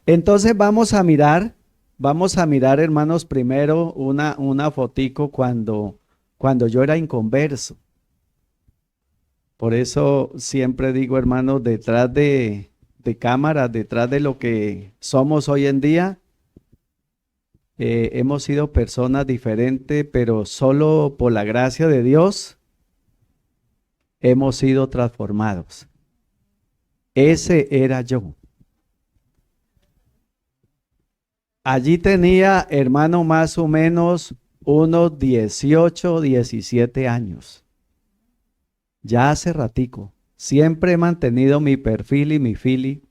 Entonces vamos a mirar, hermanos, primero una fotico cuando yo era inconverso. Por eso siempre digo, hermanos, detrás de cámaras, detrás de lo que somos hoy en día, hemos sido personas diferentes, pero solo por la gracia de Dios hemos sido transformados. Ese era yo. Allí tenía, hermano, más o menos unos 18, 17 años. Ya hace ratico. Siempre he mantenido mi perfil y mi fili.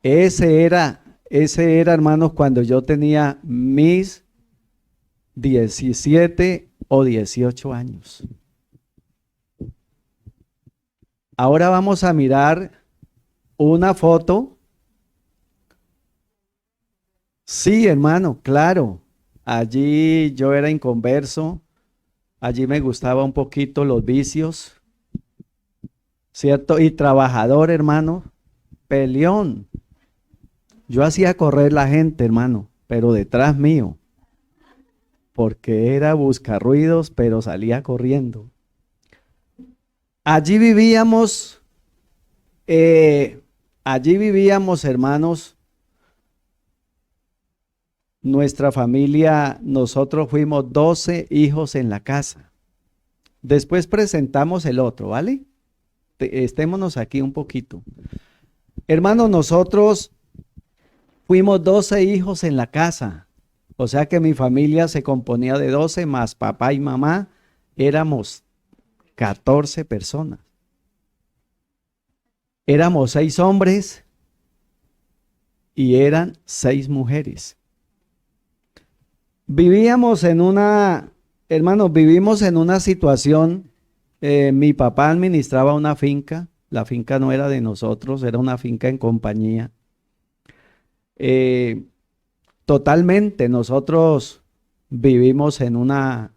Ese era, hermanos, cuando yo tenía mis 17 o 18 años. Ahora vamos a mirar una foto. Sí, hermano, claro. Allí yo era inconverso. Allí me gustaba un poquito los vicios, ¿cierto? Y trabajador, hermano, peleón. Yo hacía correr la gente, hermano, pero detrás mío, porque era buscarruidos, pero salía corriendo. Allí vivíamos, eh, allí vivíamos, hermanos, nuestra familia, nosotros fuimos 12 hijos en la casa. Después presentamos el otro, ¿vale? Estémonos aquí un poquito. Hermanos, nosotros fuimos 12 hijos en la casa. O sea que mi familia se componía de 12 más papá y mamá. Éramos 14 personas. Éramos 6 hombres y eran 6 mujeres. Vivíamos en una, hermanos, vivimos en una situación, mi papá administraba una finca, la finca no era de nosotros, era una finca en compañía. Eh, Totalmente, nosotros vivimos en una,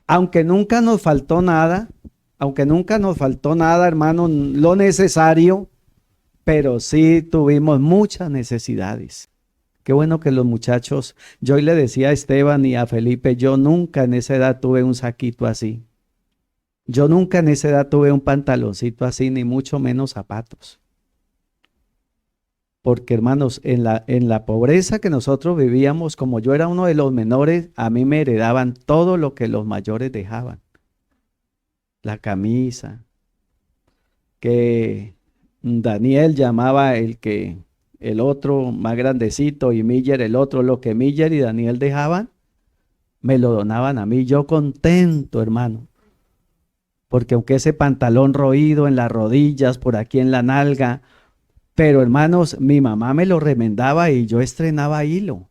aunque nunca nos faltó nada, aunque nunca nos faltó nada, hermano, lo necesario, pero sí tuvimos muchas necesidades. Qué bueno que los muchachos, yo hoy le decía a Esteban y a Felipe, yo nunca en esa edad tuve un saquito así. Yo nunca en esa edad tuve un pantaloncito así, ni mucho menos zapatos. Porque hermanos, en la pobreza que nosotros vivíamos, como yo era uno de los menores, a mí me heredaban todo lo que los mayores dejaban. La camisa, que Daniel llamaba el otro más grandecito y Miller el otro, lo que Miller y Daniel dejaban, me lo donaban a mí, yo contento, hermano. Porque aunque ese pantalón roído en las rodillas, por aquí en la nalga, pero hermanos, mi mamá me lo remendaba y yo estrenaba hilo.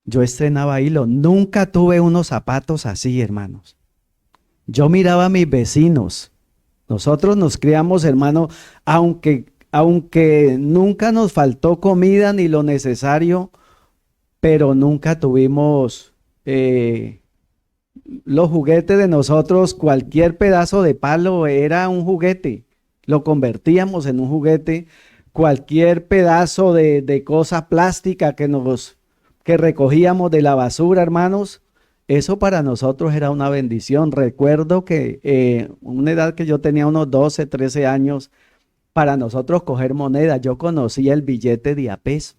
Yo estrenaba hilo. Nunca tuve unos zapatos así, hermanos. Yo miraba a mis vecinos. Nosotros nos criamos, hermano, aunque nunca nos faltó comida ni lo necesario, pero nunca tuvimos los juguetes de nosotros. Cualquier pedazo de palo era un juguete. Lo convertíamos en un juguete. Cualquier pedazo de cosa plástica que recogíamos de la basura, hermanos, eso para nosotros era una bendición. Recuerdo que una edad que yo tenía unos 12, 13 años, para nosotros coger moneda, yo conocí el billete de a peso.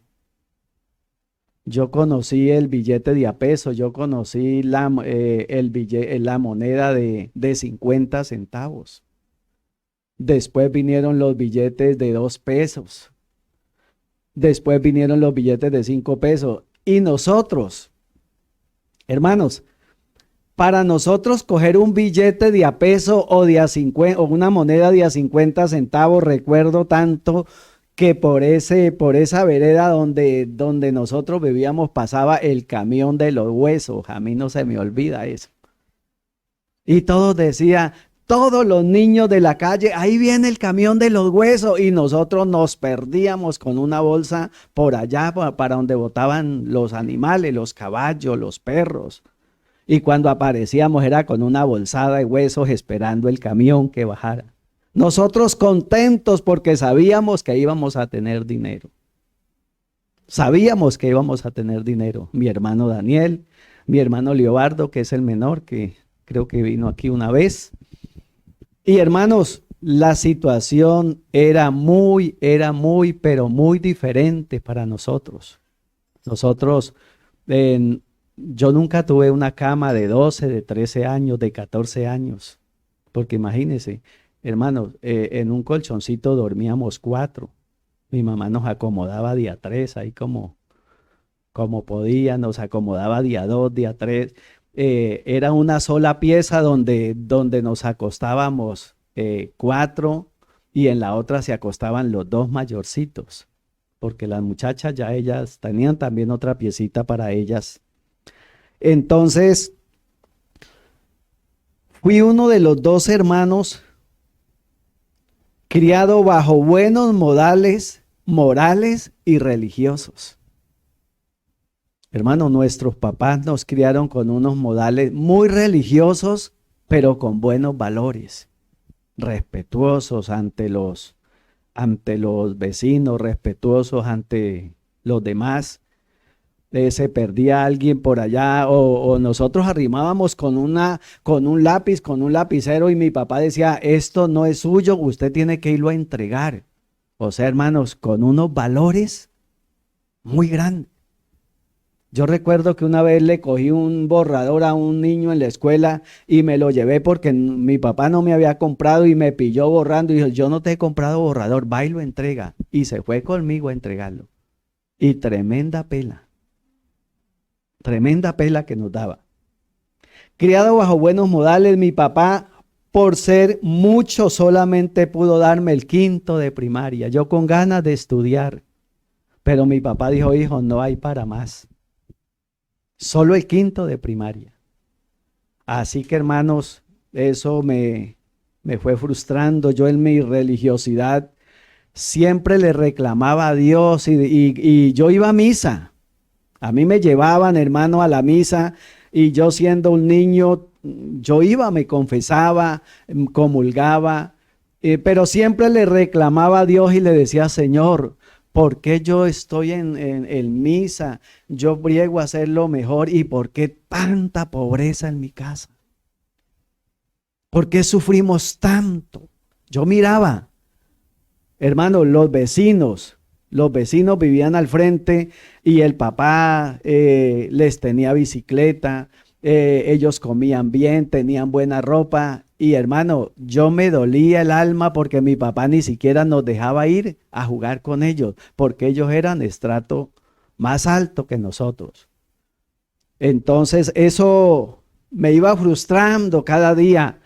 Yo conocí el billete de a peso, yo conocí la moneda de 50 centavos. Después vinieron los billetes de 2 pesos. Después vinieron los billetes de 5 pesos. Y nosotros, hermanos, para nosotros coger un billete de a peso o de a 50 o una moneda de a 50 centavos, recuerdo tanto que por esa vereda donde nosotros vivíamos pasaba el camión de los huesos. A mí no se me olvida eso. Y todos decían, todos los niños de la calle, ahí viene el camión de los huesos, y nosotros nos perdíamos con una bolsa por allá para donde botaban los animales, los caballos, los perros. Y cuando aparecíamos era con una bolsada de huesos esperando el camión que bajara. Nosotros contentos porque sabíamos que íbamos a tener dinero. Sabíamos que íbamos a tener dinero. Mi hermano Daniel, mi hermano Leobardo, que es el menor, que creo que vino aquí una vez. Y hermanos, la situación era muy, pero muy diferente para nosotros. Nosotros, yo nunca tuve una cama de 12, de 13 años, de 14 años. Porque imagínense, hermanos, en un colchoncito dormíamos 4. Mi mamá nos acomodaba día 3, ahí como podía, nos acomodaba día 2, día 3. Era una sola pieza donde nos acostábamos 4 y en la otra se acostaban los 2 mayorcitos, porque las muchachas ya ellas tenían también otra piecita para ellas. Entonces, fui uno de los 2 hermanos criado bajo buenos modales, morales y religiosos. Hermano, nuestros papás nos criaron con unos modales muy religiosos, pero con buenos valores, respetuosos ante los vecinos, respetuosos ante los demás. Se perdía alguien por allá o nosotros arrimábamos con un lápiz, con un lapicero y mi papá decía, esto no es suyo, usted tiene que irlo a entregar. O sea, hermanos, con unos valores muy grandes. Yo recuerdo que una vez le cogí un borrador a un niño en la escuela y me lo llevé porque mi papá no me había comprado y me pilló borrando y dijo, yo no te he comprado borrador, va y lo entrega. Y se fue conmigo a entregarlo. Y tremenda pela que nos daba. Criado bajo buenos modales, mi papá, por ser mucho, solamente pudo darme el 5º de primaria. Yo con ganas de estudiar, pero mi papá dijo, hijo, no hay para más. Solo el 5º de primaria. Así que hermanos, eso me fue frustrando. Yo en mi religiosidad siempre le reclamaba a Dios y yo iba a misa. A mí me llevaban, hermano, a la misa y yo siendo un niño, yo iba, me confesaba, comulgaba, pero siempre le reclamaba a Dios y le decía, Señor, ¿por qué yo estoy en misa? Yo briego a hacer lo mejor y ¿por qué tanta pobreza en mi casa? ¿Por qué sufrimos tanto? Yo miraba, hermano, los vecinos vivían al frente y el papá les tenía bicicleta, ellos comían bien, tenían buena ropa y hermano, yo me dolía el alma porque mi papá ni siquiera nos dejaba ir a jugar con ellos, porque ellos eran estrato más alto que nosotros. Entonces eso me iba frustrando cada día,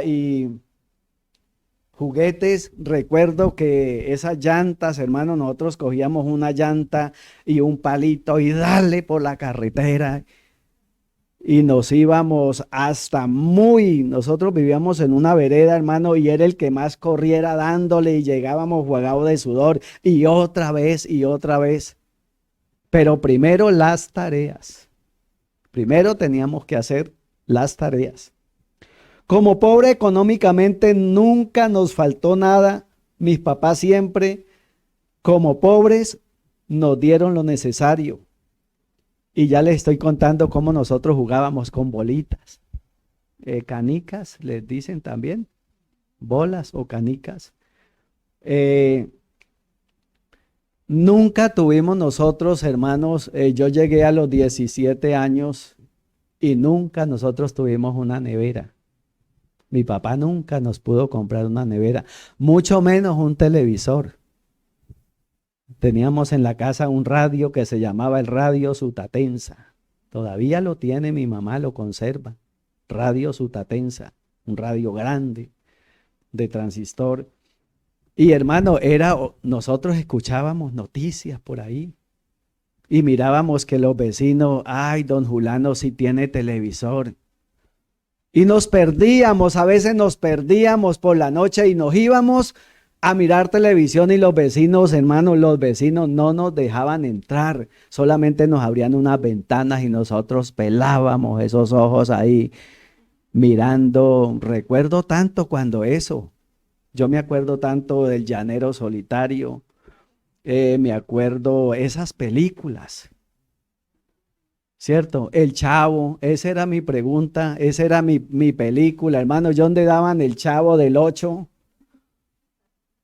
y juguetes, recuerdo que esas llantas, hermano, nosotros cogíamos una llanta y un palito y dale por la carretera y nos íbamos nosotros vivíamos en una vereda, hermano, y era el que más corriera dándole y llegábamos jugados de sudor y otra vez. Pero primero las tareas. Primero teníamos que hacer las tareas. Como pobre económicamente nunca nos faltó nada. Mis papás siempre, como pobres, nos dieron lo necesario. Y ya les estoy contando cómo nosotros jugábamos con bolitas. Canicas, les dicen también. Bolas o canicas. Nunca tuvimos nosotros, hermanos, yo llegué a los 17 años y nunca nosotros tuvimos una nevera. Mi papá nunca nos pudo comprar una nevera, mucho menos un televisor. Teníamos en la casa un radio que se llamaba el Radio Sutatensa. Todavía lo tiene, mi mamá lo conserva. Radio Sutatensa, un radio grande de transistor. Y hermano, nosotros escuchábamos noticias por ahí y mirábamos que los vecinos, ay, don Julano sí tiene televisor. Y a veces nos perdíamos por la noche y nos íbamos a mirar televisión y los vecinos, hermanos, no nos dejaban entrar, solamente nos abrían unas ventanas y nosotros pelábamos esos ojos ahí mirando, recuerdo tanto cuando eso, yo me acuerdo tanto del Llanero Solitario, me acuerdo esas películas, ¿cierto? El Chavo, esa era mi pregunta, esa era mi película, hermano, yo donde daban el Chavo del 8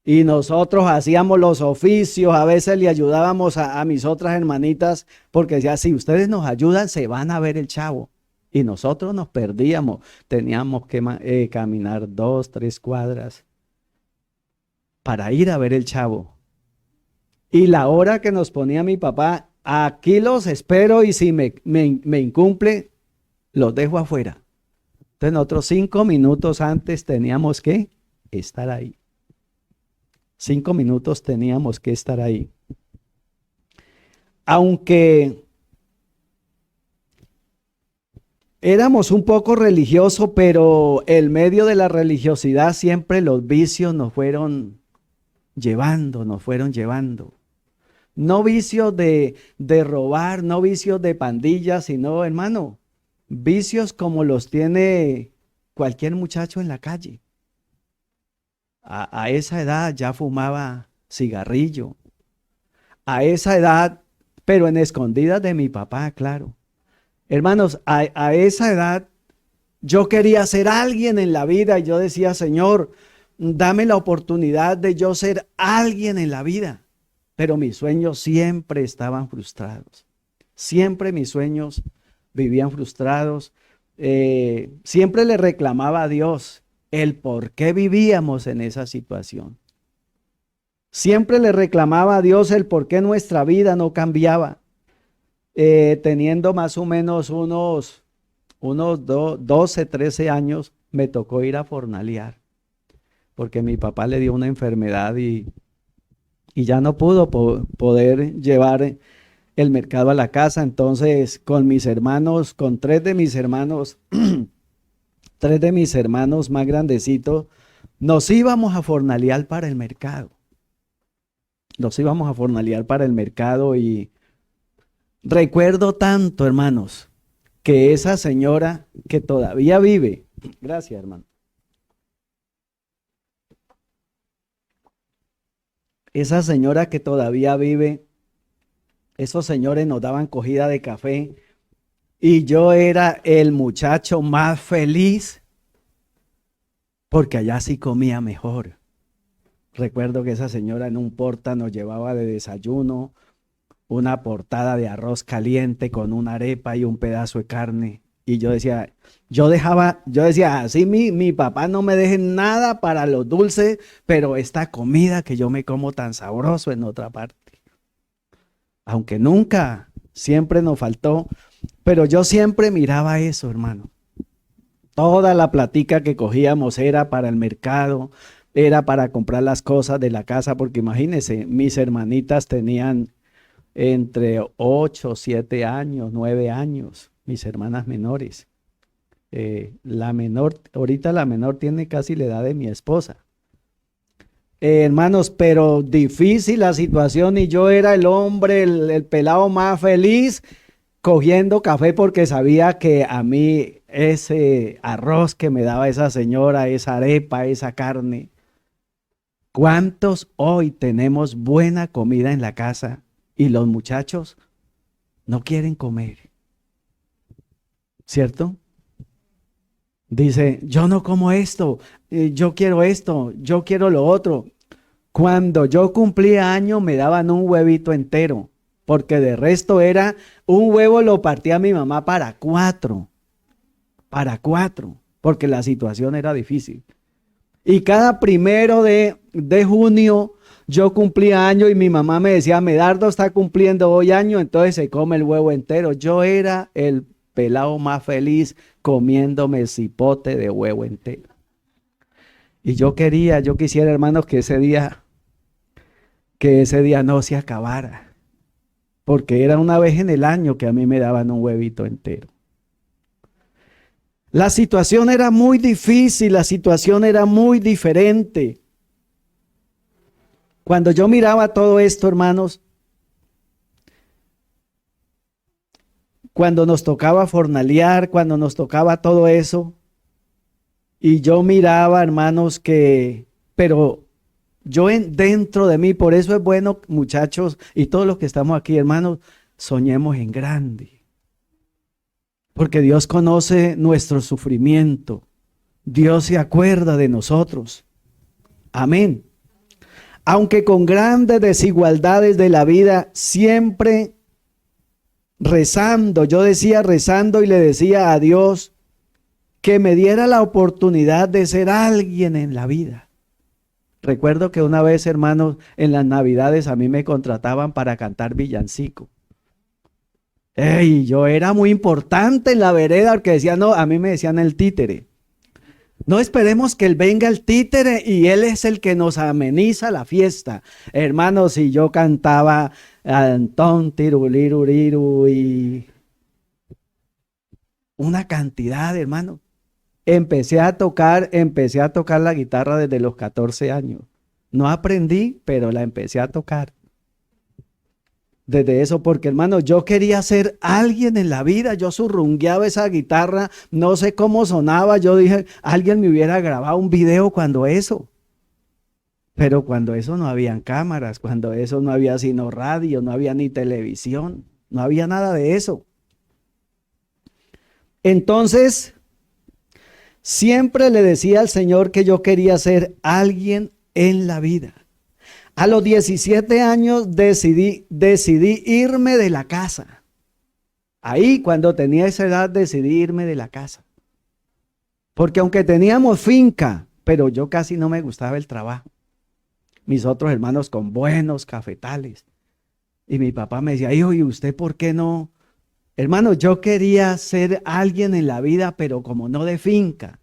y nosotros hacíamos los oficios, a veces le ayudábamos a mis otras hermanitas, porque decía, si ustedes nos ayudan, se van a ver el Chavo. Y nosotros nos perdíamos, teníamos que caminar 2, 3 cuadras para ir a ver el Chavo. Y la hora que nos ponía mi papá, aquí los espero y si me incumple, los dejo afuera. Entonces nosotros 5 minutos antes teníamos que estar ahí. 5 minutos teníamos que estar ahí. Aunque éramos un poco religiosos, pero en medio de la religiosidad siempre los vicios nos fueron llevando, nos fueron llevando. No vicios de robar, no vicios de pandillas, sino, hermano, vicios como los tiene cualquier muchacho en la calle. A esa edad ya fumaba cigarrillo. A esa edad, pero en escondidas de mi papá, claro. Hermanos, a esa edad yo quería ser alguien en la vida y yo decía, Señor, dame la oportunidad de yo ser alguien en la vida. Pero mis sueños siempre estaban frustrados. Siempre mis sueños vivían frustrados. Siempre le reclamaba a Dios el por qué vivíamos en esa situación. Siempre le reclamaba a Dios el por qué nuestra vida no cambiaba. Teniendo más o menos unos 12, 13 años, me tocó ir a fornalear, porque mi papá le dio una enfermedad y ya no pudo poder llevar el mercado a la casa. Entonces, con mis hermanos, con tres de mis hermanos, tres de mis hermanos más grandecitos, nos íbamos a fornalear para el mercado. Nos íbamos a fornalear para el mercado y recuerdo tanto, hermanos, que esa señora que todavía vive, gracias, hermano. Esa señora que todavía vive, esos señores nos daban cogida de café y yo era el muchacho más feliz porque allá sí comía mejor. Recuerdo que esa señora en un porta nos llevaba de desayuno una portada de arroz caliente con una arepa y un pedazo de carne. Y yo decía, así mi papá no me deje nada para los dulces, pero esta comida que yo me como tan sabroso en otra parte. Aunque nunca, siempre nos faltó, pero yo siempre miraba eso, hermano. Toda la platica que cogíamos era para el mercado, era para comprar las cosas de la casa, porque imagínense, mis hermanitas tenían entre 8, 7 años, 9 años, mis hermanas menores. Ahorita la menor tiene casi la edad de mi esposa. Hermanos, pero difícil la situación y yo era el hombre, el pelado más feliz cogiendo café porque sabía que a mí ese arroz que me daba esa señora, esa arepa, esa carne. ¿Cuántos hoy tenemos buena comida en la casa y los muchachos no quieren comer? ¿Cierto? Dice, yo no como esto, yo quiero lo otro. Cuando yo cumplía años me daban un huevito entero, porque de resto era un huevo lo partía mi mamá para cuatro, porque la situación era difícil. Y cada 1 de junio yo cumplía año y mi mamá me decía, Medardo está cumpliendo hoy año, entonces se come el huevo entero. Yo era el pelado más feliz comiéndome el cipote de huevo entero. Y yo quisiera, hermanos, que ese día no se acabara, porque era una vez en el año que a mí me daban un huevito entero. La situación era muy difícil, la situación era muy diferente. Cuando yo miraba todo esto, hermanos, cuando nos tocaba fornalear, cuando nos tocaba todo eso, Y yo miraba, hermanos, pero dentro de mí, por eso es bueno, muchachos, y todos los que estamos aquí, hermanos, soñemos en grande. Porque Dios conoce nuestro sufrimiento. Dios se acuerda de nosotros. Amén. Aunque con grandes desigualdades de la vida, siempre rezando, yo decía rezando y le decía a Dios que me diera la oportunidad de ser alguien en la vida. Recuerdo que una vez, hermanos, en las Navidades a mí me contrataban para cantar villancico. Yo era muy importante en la vereda porque decían, no, a mí me decían el títere. No esperemos que él venga el títere y él es el que nos ameniza la fiesta. Hermanos, si yo cantaba Antón, tiruliruriru y una cantidad, hermanos. Empecé a tocar la guitarra desde los 14 años. No aprendí, pero la empecé a tocar. Desde eso, porque hermano, yo quería ser alguien en la vida, yo surrungueaba esa guitarra, no sé cómo sonaba, yo dije, alguien me hubiera grabado un video cuando eso. Pero cuando eso no habían cámaras, cuando eso no había sino radio, no había ni televisión, no había nada de eso. Entonces, siempre le decía al Señor que yo quería ser alguien en la vida. A los 17 años decidí irme de la casa. Ahí, cuando tenía esa edad, decidí irme de la casa. Porque aunque teníamos finca, pero yo casi no me gustaba el trabajo. Mis otros hermanos con buenos cafetales. Y mi papá me decía, hijo, ¿y usted por qué no? Hermano, yo quería ser alguien en la vida, pero como no de finca.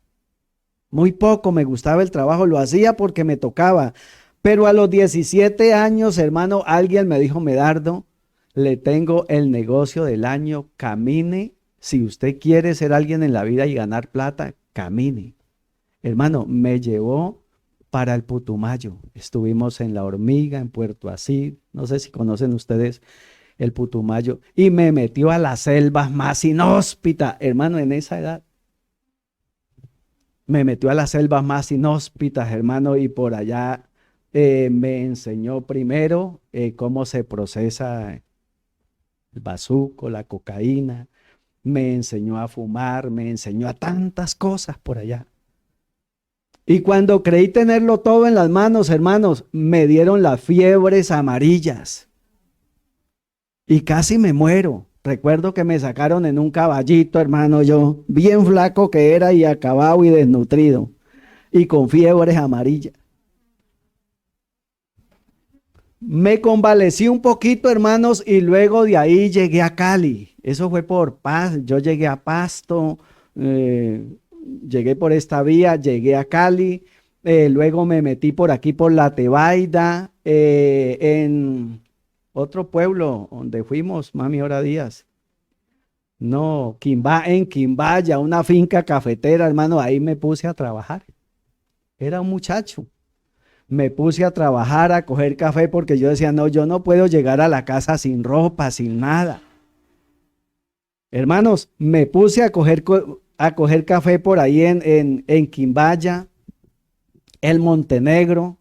Muy poco me gustaba el trabajo, lo hacía porque me tocaba. Pero a los 17 años, hermano, alguien me dijo, Medardo, le tengo el negocio del año, camine. Si usted quiere ser alguien en la vida y ganar plata, camine. Hermano, me llevó para el Putumayo. Estuvimos en La Hormiga, en Puerto Asís. No sé si conocen ustedes el Putumayo. Y me metió a las selvas más inhóspitas, hermano, en esa edad. Me metió a las selvas más inhóspitas, hermano, y por allá me enseñó primero cómo se procesa el bazuco, la cocaína, me enseñó a fumar, me enseñó a tantas cosas por allá. Y cuando creí tenerlo todo en las manos, hermanos, me dieron las fiebres amarillas y casi me muero. Recuerdo que me sacaron en un caballito, hermano, yo bien flaco que era y acabado y desnutrido y con fiebres amarillas. Me convalecí un poquito, hermanos, y luego de ahí llegué a Cali. Eso fue por Paz. Yo llegué a Pasto, llegué por esta vía, llegué a Cali. Luego me metí por aquí por La Tebaida, en otro pueblo donde fuimos, Mami Hora Díaz. No, en Quimbaya, una finca cafetera, hermano, ahí me puse a trabajar. Era un muchacho. Me puse a trabajar, a coger café, porque yo decía, no, yo no puedo llegar a la casa sin ropa, sin nada. Hermanos, me puse a coger café por ahí en Quimbaya, el Montenegro.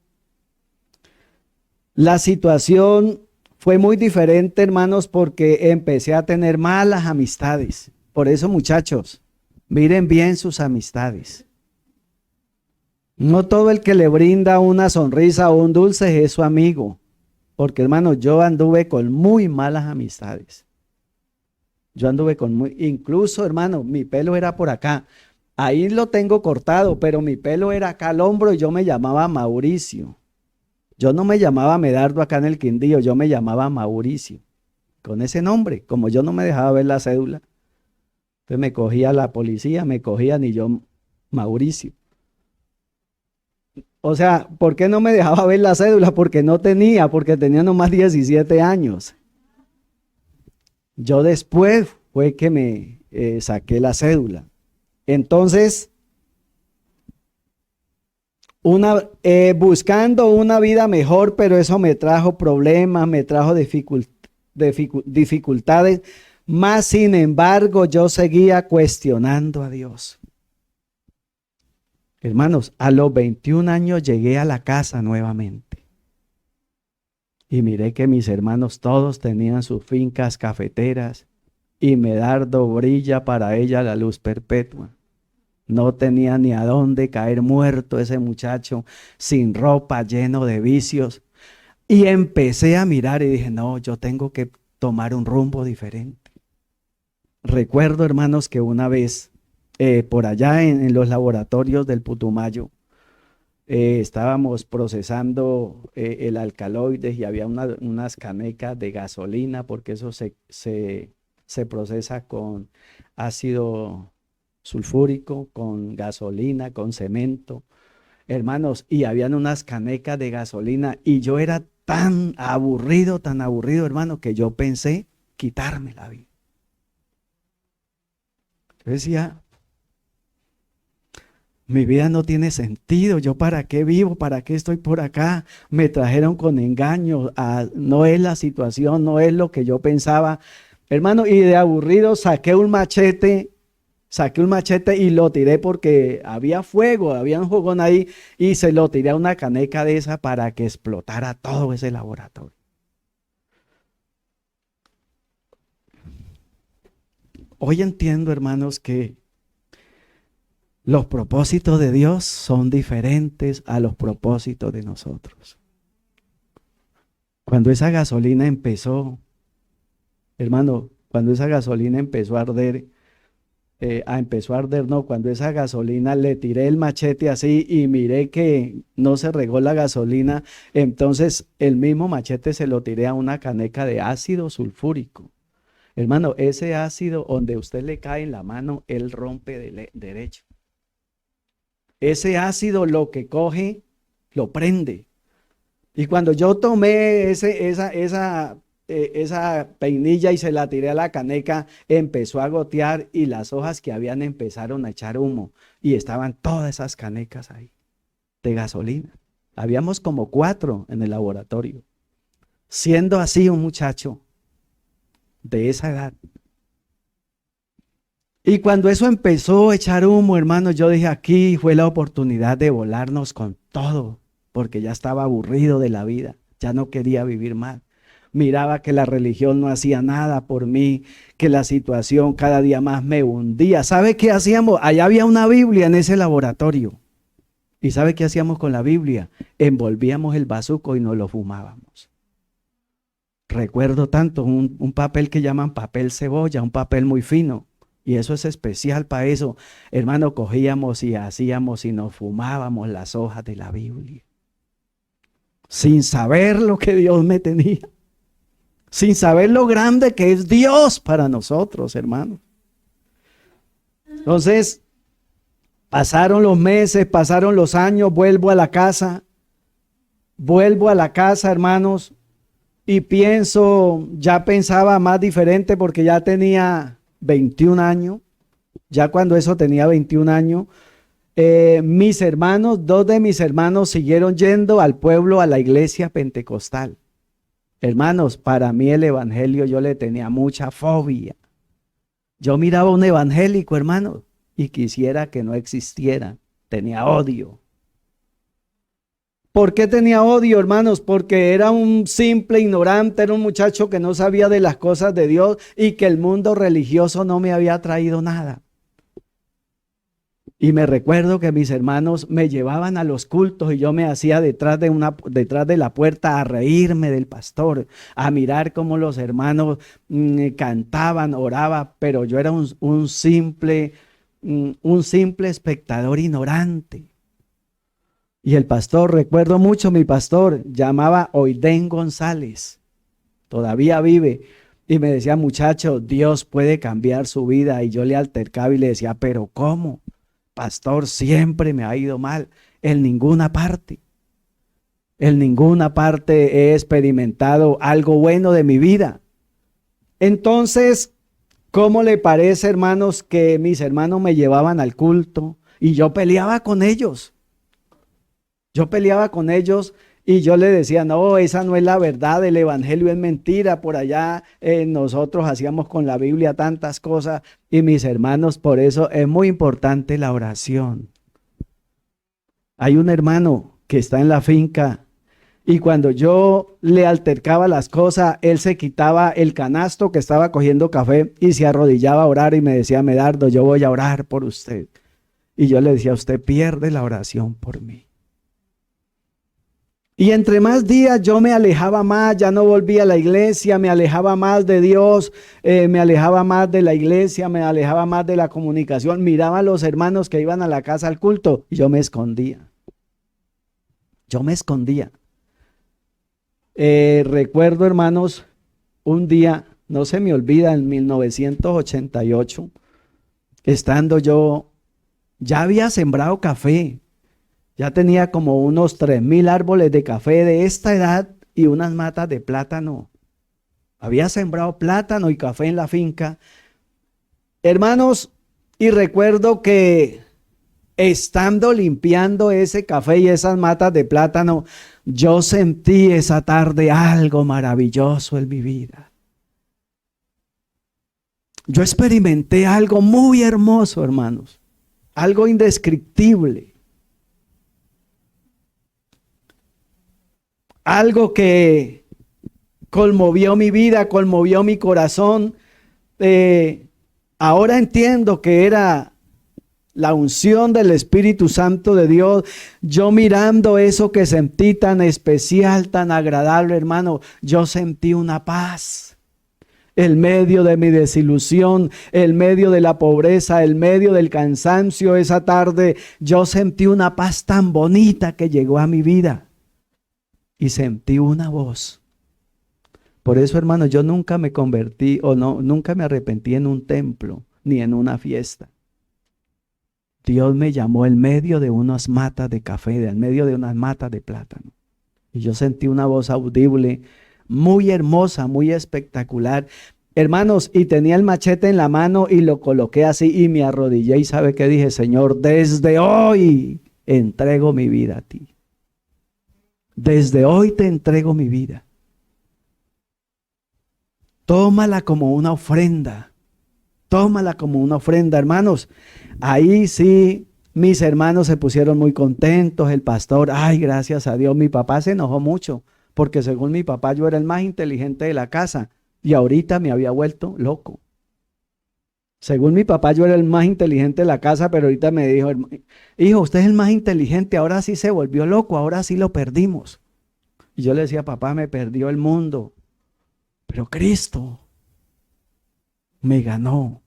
La situación fue muy diferente, hermanos, porque empecé a tener malas amistades. Por eso, muchachos, miren bien sus amistades. No todo el que le brinda una sonrisa o un dulce es su amigo. Porque, hermano, yo anduve con muy malas amistades. Incluso, hermano, mi pelo era por acá. Ahí lo tengo cortado, pero mi pelo era acá al hombro y yo me llamaba Mauricio. Yo no me llamaba Medardo acá en el Quindío, yo me llamaba Mauricio. Con ese nombre, como yo no me dejaba ver la cédula. Entonces me cogía la policía, me cogían y yo, Mauricio. O sea, ¿por qué no me dejaba ver la cédula? Porque tenía nomás 17 años. Yo después fue que me saqué la cédula. Entonces, buscando una vida mejor, pero eso me trajo problemas, me trajo dificultades. Más sin embargo, yo seguía cuestionando a Dios. Hermanos, a los 21 años llegué a la casa nuevamente y miré que mis hermanos todos tenían sus fincas cafeteras y Medardo brilla para ella la luz perpetua. No tenía ni a dónde caer muerto ese muchacho, sin ropa, lleno de vicios. Y empecé a mirar y dije, no, yo tengo que tomar un rumbo diferente. Recuerdo, hermanos, que una vez por allá en los laboratorios del Putumayo, estábamos procesando el alcaloides y había unas canecas de gasolina, porque eso se procesa con ácido sulfúrico, con gasolina, con cemento. Hermanos, y habían unas canecas de gasolina y yo era tan aburrido, hermano, que yo pensé quitarme la vida. Yo decía, mi vida no tiene sentido, yo para qué vivo, para qué estoy por acá, me trajeron con engaño, no es la situación, no es lo que yo pensaba, hermano, y de aburrido saqué un machete y lo tiré porque había fuego, había un fogón ahí y se lo tiré a una caneca de esa para que explotara todo ese laboratorio. Hoy entiendo, hermanos, que los propósitos de Dios son diferentes a los propósitos de nosotros. Cuando esa gasolina empezó, hermano, cuando esa gasolina empezó a arder, no, cuando esa gasolina le tiré el machete así y miré que no se regó la gasolina, entonces el mismo machete se lo tiré a una caneca de ácido sulfúrico. Hermano, ese ácido donde usted le cae en la mano, él rompe derecho. Ese ácido lo que coge, lo prende. Y cuando yo tomé esa peinilla y se la tiré a la caneca, empezó a gotear y las hojas que habían empezaron a echar humo. Y estaban todas esas canecas ahí de gasolina. Habíamos como 4 en el laboratorio. Siendo así un muchacho de esa edad. Y cuando eso empezó a echar humo, hermano, yo dije, aquí fue la oportunidad de volarnos con todo, porque ya estaba aburrido de la vida, ya no quería vivir más. Miraba que la religión no hacía nada por mí, que la situación cada día más me hundía. ¿Sabe qué hacíamos? Allá había una Biblia en ese laboratorio. ¿Y sabe qué hacíamos con la Biblia? Envolvíamos el bazuco y nos lo fumábamos. Recuerdo tanto un papel que llaman papel cebolla, un papel muy fino. Y eso es especial para eso. Hermano, cogíamos y hacíamos y nos fumábamos las hojas de la Biblia. Sin saber lo que Dios me tenía. Sin saber lo grande que es Dios para nosotros, hermano. Entonces, pasaron los meses, pasaron los años, vuelvo a la casa, hermanos, y ya pensaba más diferente porque ya tenía 21 años, ya cuando eso tenía 21 años, mis hermanos, 2 de mis hermanos siguieron yendo al pueblo, a la iglesia pentecostal. Hermanos, para mí el evangelio yo le tenía mucha fobia. Yo miraba un evangélico, hermano, y quisiera que no existiera. Tenía odio. ¿Por qué tenía odio, hermanos? Porque era un simple ignorante, era un muchacho que no sabía de las cosas de Dios y que el mundo religioso no me había traído nada. Y me recuerdo que mis hermanos me llevaban a los cultos y yo me hacía detrás de la puerta a reírme del pastor, a mirar cómo los hermanos cantaban, oraban, pero yo era un simple espectador ignorante. Y el pastor, recuerdo mucho mi pastor, llamaba Oiden González, todavía vive, y me decía, muchacho, Dios puede cambiar su vida. Y yo le altercaba y le decía, pero ¿cómo? Pastor, siempre me ha ido mal, en ninguna parte he experimentado algo bueno de mi vida. Entonces, ¿cómo le parece, hermanos, que mis hermanos me llevaban al culto y yo peleaba con ellos? Y yo le decía, no, esa no es la verdad, el evangelio es mentira, por allá nosotros hacíamos con la Biblia tantas cosas. Y mis hermanos, por eso es muy importante la oración. Hay un hermano que está en la finca y cuando yo le altercaba las cosas, él se quitaba el canasto que estaba cogiendo café y se arrodillaba a orar y me decía: Medardo, yo voy a orar por usted. Y yo le decía: usted pierde la oración por mí. Y entre más días yo me alejaba más, ya no volvía a la iglesia, me alejaba más de Dios, me alejaba más de la iglesia, me alejaba más de la comunicación. Miraba a los hermanos que iban a la casa al culto y yo me escondía. Yo me escondía. Recuerdo, hermanos, un día, no se me olvida, en 1988, estando yo, ya había sembrado café. Ya tenía como unos 3,000 árboles de café de esta edad y unas matas de plátano. Había sembrado plátano y café en la finca. Hermanos, y recuerdo que estando limpiando ese café y esas matas de plátano, yo sentí esa tarde algo maravilloso en mi vida. Yo experimenté algo muy hermoso, hermanos. Algo indescriptible. Algo que conmovió mi vida, conmovió mi corazón. Ahora entiendo que era la unción del Espíritu Santo de Dios. Yo mirando eso que sentí tan especial, tan agradable, hermano, yo sentí una paz. En medio de mi desilusión, en medio de la pobreza, en medio del cansancio, esa tarde yo sentí una paz tan bonita que llegó a mi vida. Y sentí una voz. Por eso, hermano, yo nunca me convertí nunca me arrepentí en un templo ni en una fiesta. Dios me llamó en medio de unas matas de café, en medio de unas matas de plátano. Y yo sentí una voz audible, muy hermosa, muy espectacular. Hermanos, y tenía el machete en la mano y lo coloqué así y me arrodillé y ¿sabe qué dije? Señor, desde hoy entrego mi vida a ti. Desde hoy te entrego mi vida. Tómala como una ofrenda. Tómala como una ofrenda, hermanos. Ahí sí, mis hermanos se pusieron muy contentos. El pastor, ay, gracias a Dios. Mi papá se enojó mucho porque según mi papá yo era el más inteligente de la casa y ahorita me había vuelto loco. Según mi papá yo era el más inteligente de la casa, pero ahorita me dijo: hijo, usted es el más inteligente, ahora sí se volvió loco, ahora sí lo perdimos. Y yo le decía: papá, me perdió el mundo, pero Cristo me ganó,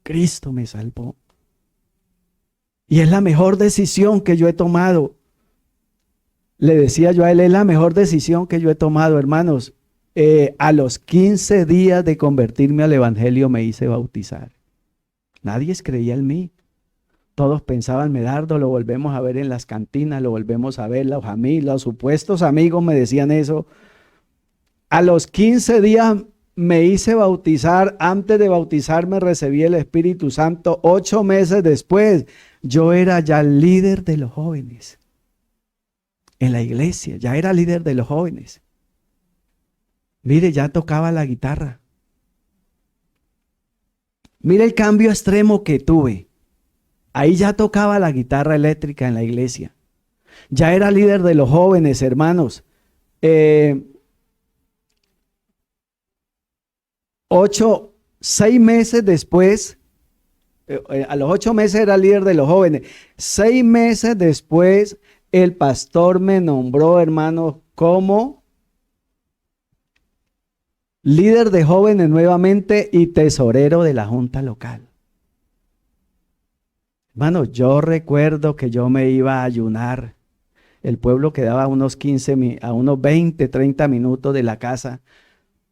Cristo me salvó. Y es la mejor decisión que yo he tomado. Le decía yo a él: es la mejor decisión que yo he tomado, hermanos. A los 15 días de convertirme al evangelio me hice bautizar. Nadie creía en mí. Todos pensaban: Medardo, lo volvemos a ver en las cantinas, lo volvemos a ver, los supuestos amigos me decían eso. A los 15 días me hice bautizar. Antes de bautizarme recibí el Espíritu Santo. 8 meses después, yo era ya líder de los jóvenes. En la iglesia, ya era líder de los jóvenes. Mire, ya tocaba la guitarra. Mire el cambio extremo que tuve. Ahí ya tocaba la guitarra eléctrica en la iglesia. Ya era líder de los jóvenes, hermanos. 6 meses después, a los 8 meses era líder de los jóvenes. 6 meses después, el pastor me nombró, hermanos, como líder de jóvenes nuevamente y tesorero de la junta local. Hermano, yo recuerdo que yo me iba a ayunar. El pueblo quedaba a unos 20, 30 minutos de la casa.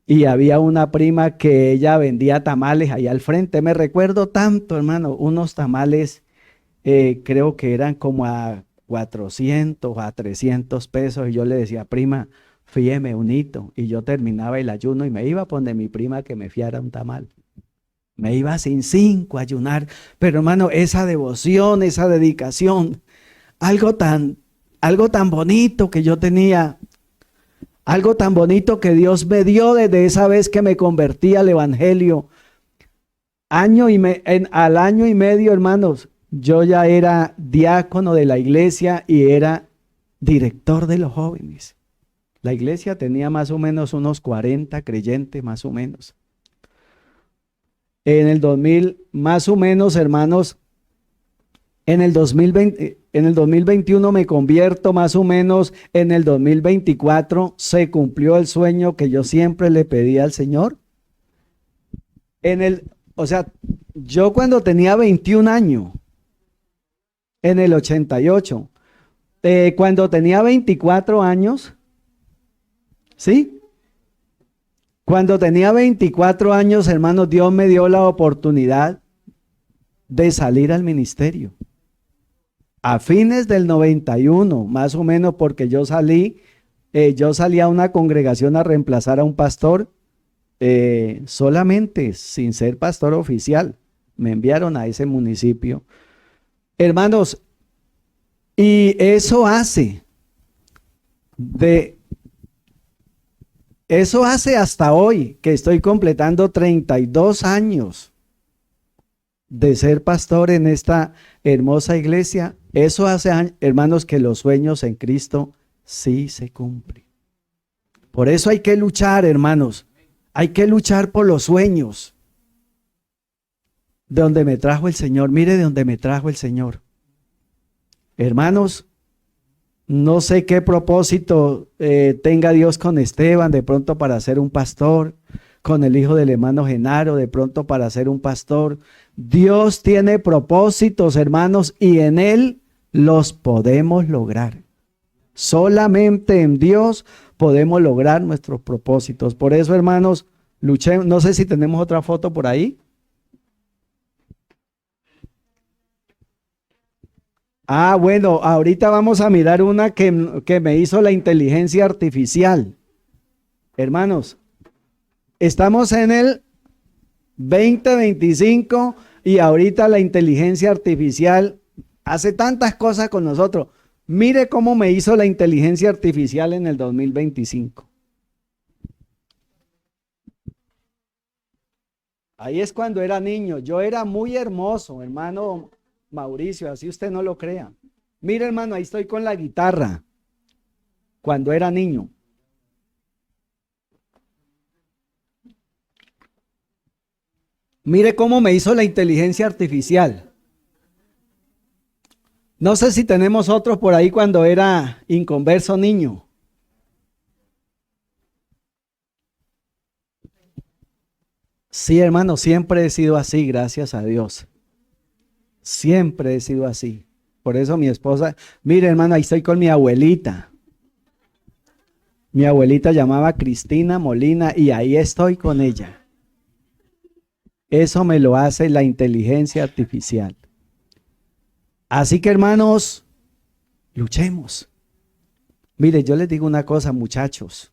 Y había una prima que ella vendía tamales allá al frente. Me recuerdo tanto, hermano, unos tamales, creo que eran como a 400, a 300 pesos. Y yo le decía: prima, fíeme un hito. Y yo terminaba el ayuno y me iba a poner mi prima que me fiara un tamal. Me iba sin 5 a ayunar. Pero hermano, esa devoción, esa dedicación, algo tan bonito que yo tenía, algo tan bonito que Dios me dio desde esa vez que me convertí al evangelio. Al año y medio, hermanos, yo ya era diácono de la iglesia y era director de los jóvenes. La iglesia tenía más o menos unos 40 creyentes, más o menos. En el 2000, más o menos, hermanos, en el 2021 me convierto, más o menos en el 2024 se cumplió el sueño que yo siempre le pedí al Señor. O sea, yo cuando tenía 21 años, en el 88, cuando tenía 24 años, ¿sí? Cuando tenía 24 años, hermanos, Dios me dio la oportunidad de salir al ministerio. A fines del 91, más o menos, porque yo salí a una congregación a reemplazar a un pastor, solamente sin ser pastor oficial. Me enviaron a ese municipio. Hermanos, y eso hace hasta hoy que estoy completando 32 años de ser pastor en esta hermosa iglesia. Eso hace, hermanos, que los sueños en Cristo sí se cumplen. Por eso hay que luchar, hermanos. Hay que luchar por los sueños. De donde me trajo el Señor. Mire de donde me trajo el Señor. Hermanos, no sé qué propósito tenga Dios con Esteban, de pronto para ser un pastor, con el hijo del hermano Genaro, de pronto para ser un pastor. Dios tiene propósitos, hermanos, y en Él los podemos lograr. Solamente en Dios podemos lograr nuestros propósitos. Por eso, hermanos, luchemos. No sé si tenemos otra foto por ahí. Ah, bueno, ahorita vamos a mirar una que me hizo la inteligencia artificial. Hermanos, estamos en el 2025 y ahorita la inteligencia artificial hace tantas cosas con nosotros. Mire cómo me hizo la inteligencia artificial en el 2025. Ahí es cuando era niño. Yo era muy hermoso, hermano Mauricio, así usted no lo crea. Mire, hermano, ahí estoy con la guitarra. Cuando era niño. Mire cómo me hizo la inteligencia artificial. No sé si tenemos otros por ahí cuando era inconverso niño. Sí, hermano, siempre he sido así, gracias a Dios. Siempre he sido así. Por eso mi esposa, mire, hermano, ahí estoy con mi abuelita. Mi abuelita llamaba Cristina Molina y ahí estoy con ella. Eso me lo hace la inteligencia artificial. Así que, hermanos, luchemos. Mire, yo les digo una cosa, muchachos.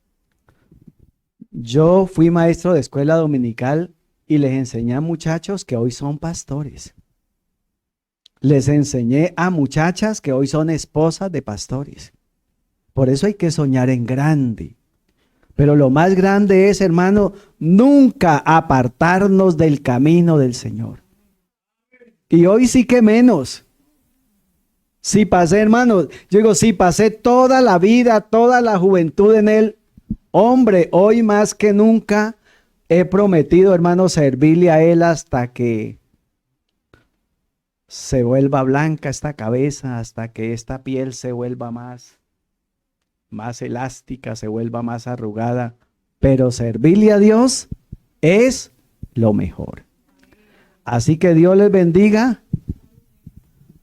Yo fui maestro de escuela dominical y les enseñé a muchachos que hoy son pastores. Les enseñé a muchachas que hoy son esposas de pastores. Por eso hay que soñar en grande. Pero lo más grande es, hermano, nunca apartarnos del camino del Señor. Y hoy sí que menos. Si pasé, hermano, yo digo, si pasé toda la vida, toda la juventud en Él, hombre, hoy más que nunca he prometido, hermano, servirle a Él hasta que se vuelva blanca esta cabeza, hasta que esta piel se vuelva más elástica, se vuelva más arrugada. Pero servirle a Dios es lo mejor. Así que Dios les bendiga.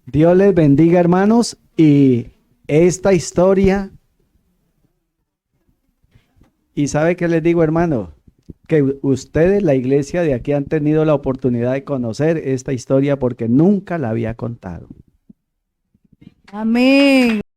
Dios les bendiga, hermanos. Y esta historia, y ¿sabe qué les digo, hermano? Que ustedes, la iglesia de aquí, han tenido la oportunidad de conocer esta historia porque nunca la había contado. Amén.